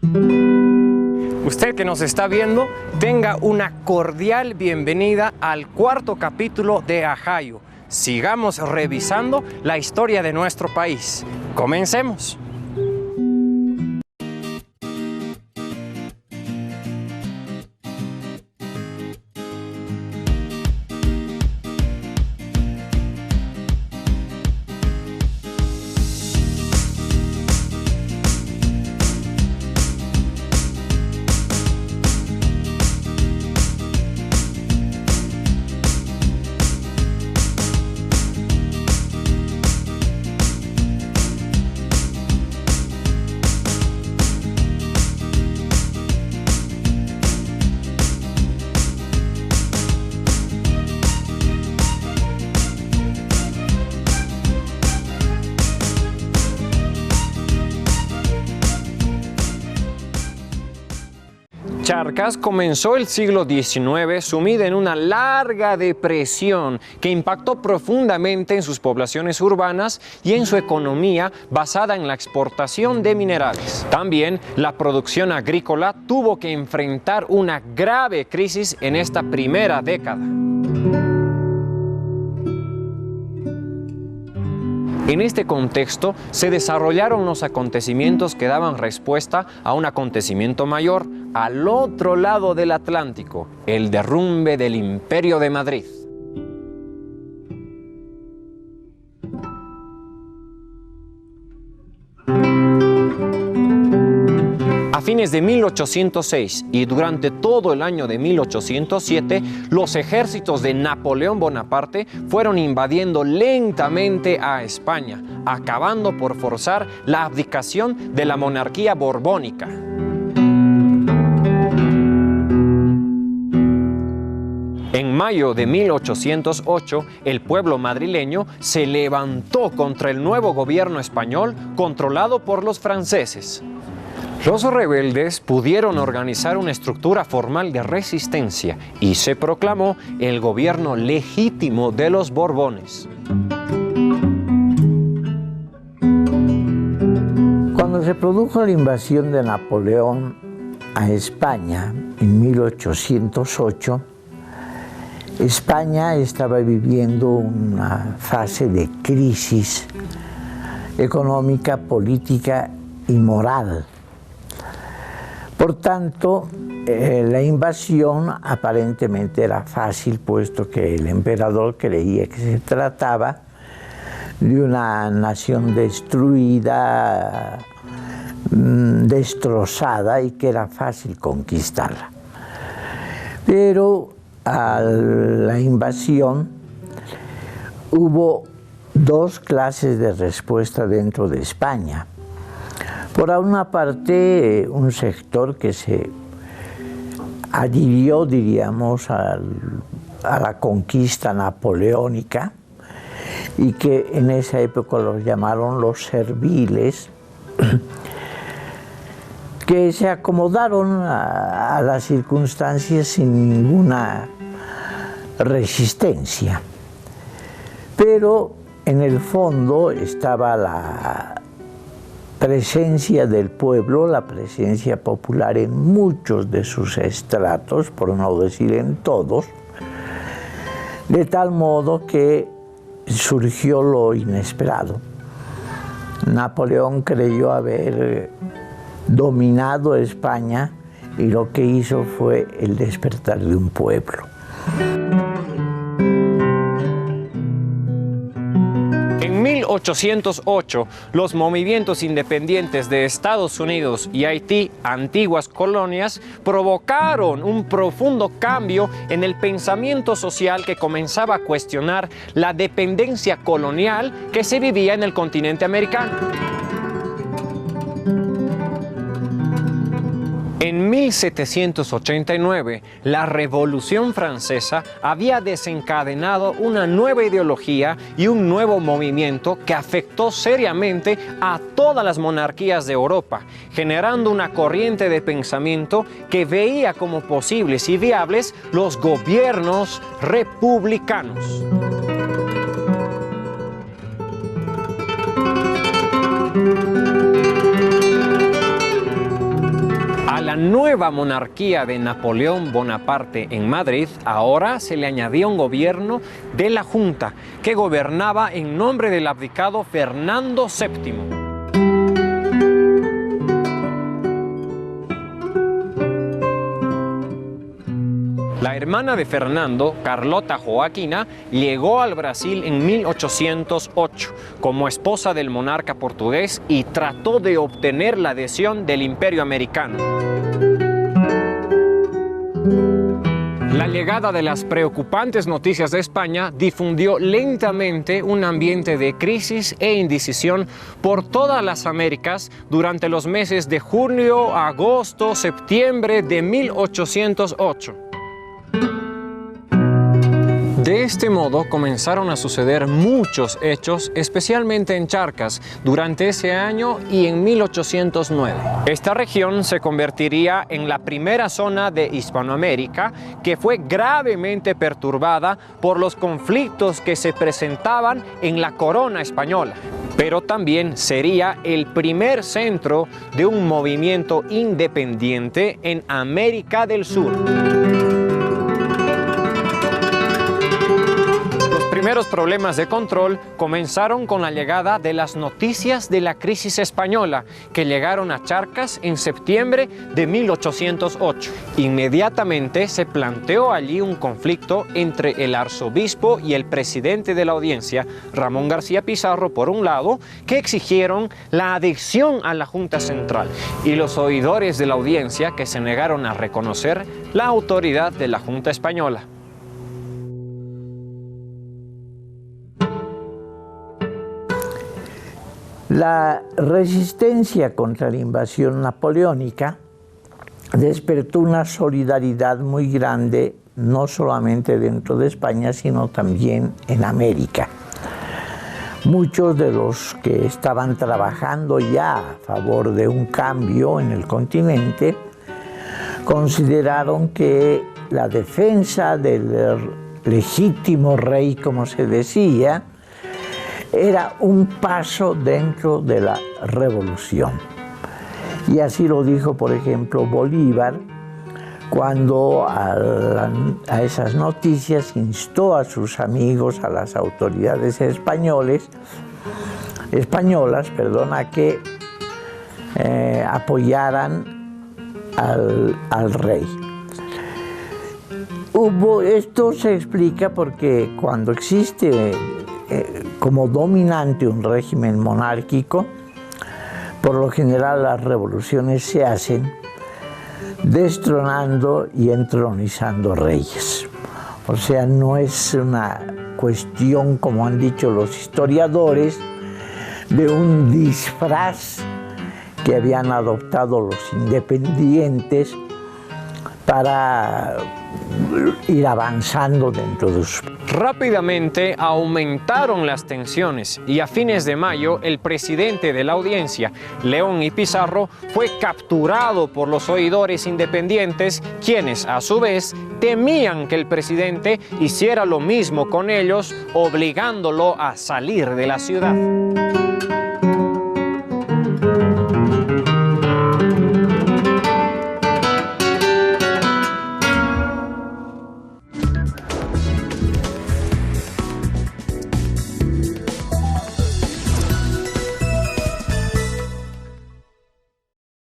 Usted que nos está viendo, tenga una cordial bienvenida al cuarto capítulo de Ajayo. Sigamos revisando la historia de nuestro país. Comencemos. Charcas comenzó el siglo XIX sumida en una larga depresión que impactó profundamente en sus poblaciones urbanas y en su economía basada en la exportación de minerales. También la producción agrícola tuvo que enfrentar una grave crisis en esta primera década. En este contexto se desarrollaron los acontecimientos que daban respuesta a un acontecimiento mayor al otro lado del Atlántico, el derrumbe del Imperio de Madrid. A fines de 1806 y durante todo el año de 1807, los ejércitos de Napoleón Bonaparte fueron invadiendo lentamente a España, acabando por forzar la abdicación de la monarquía borbónica. En mayo de 1808, el pueblo madrileño se levantó contra el nuevo gobierno español controlado por los franceses. Los rebeldes pudieron organizar una estructura formal de resistencia y se proclamó el gobierno legítimo de los Borbones. Cuando se produjo la invasión de Napoleón a España en 1808, España estaba viviendo una fase de crisis económica, política y moral. Por tanto, la invasión aparentemente era fácil, puesto que el emperador creía que se trataba de una nación destruida, destrozada, y que era fácil conquistarla. Pero a la invasión hubo dos clases de respuesta dentro de España. Por una parte, un sector que se adhirió, diríamos, a la conquista napoleónica y que en esa época los llamaron los serviles, que se acomodaron a las circunstancias sin ninguna resistencia. Pero en el fondo estaba la presencia del pueblo, la presencia popular en muchos de sus estratos, por no decir en todos, de tal modo que surgió lo inesperado. Napoleón creyó haber dominado España y lo que hizo fue el despertar de un pueblo. En 1808, los movimientos independientes de Estados Unidos y Haití, antiguas colonias, provocaron un profundo cambio en el pensamiento social que comenzaba a cuestionar la dependencia colonial que se vivía en el continente americano. En 1789, la Revolución Francesa había desencadenado una nueva ideología y un nuevo movimiento que afectó seriamente a todas las monarquías de Europa, generando una corriente de pensamiento que veía como posibles y viables los gobiernos republicanos. A la nueva monarquía de Napoleón Bonaparte en Madrid, ahora se le añadía un gobierno de la Junta, que gobernaba en nombre del abdicado Fernando VII. La hermana de Fernando, Carlota Joaquina, llegó al Brasil en 1808 como esposa del monarca portugués y trató de obtener la adhesión del Imperio americano. La llegada de las preocupantes noticias de España difundió lentamente un ambiente de crisis e indecisión por todas las Américas durante los meses de junio, agosto, septiembre de 1808. De este modo comenzaron a suceder muchos hechos, especialmente en Charcas, durante ese año y en 1809. Esta región se convertiría en la primera zona de Hispanoamérica que fue gravemente perturbada por los conflictos que se presentaban en la corona española. Pero también sería el primer centro de un movimiento independiente en América del Sur. Los primeros problemas de control comenzaron con la llegada de las noticias de la crisis española, que llegaron a Charcas en septiembre de 1808. Inmediatamente se planteó allí un conflicto entre el arzobispo y el presidente de la audiencia, Ramón García Pizarro, por un lado, que exigieron la adhesión a la Junta Central, y los oidores de la audiencia, que se negaron a reconocer la autoridad de la Junta Española. La resistencia contra la invasión napoleónica despertó una solidaridad muy grande, no solamente dentro de España, sino también en América. Muchos de los que estaban trabajando ya a favor de un cambio en el continente consideraron que la defensa del legítimo rey, como se decía, era un paso dentro de la revolución. Y así lo dijo, por ejemplo, Bolívar, cuando a esas noticias instó a sus amigos, a las autoridades españolas, a que apoyaran al rey. Esto se explica porque cuando existe como dominante un régimen monárquico, por lo general las revoluciones se hacen destronando y entronizando reyes. O sea, no es una cuestión, como han dicho los historiadores, de un disfraz que habían adoptado los independientes para ir avanzando dentro de sus... Rápidamente aumentaron las tensiones y a fines de mayo el presidente de la audiencia, León y Pizarro, fue capturado por los oidores independientes, quienes a su vez temían que el presidente hiciera lo mismo con ellos, obligándolo a salir de la ciudad.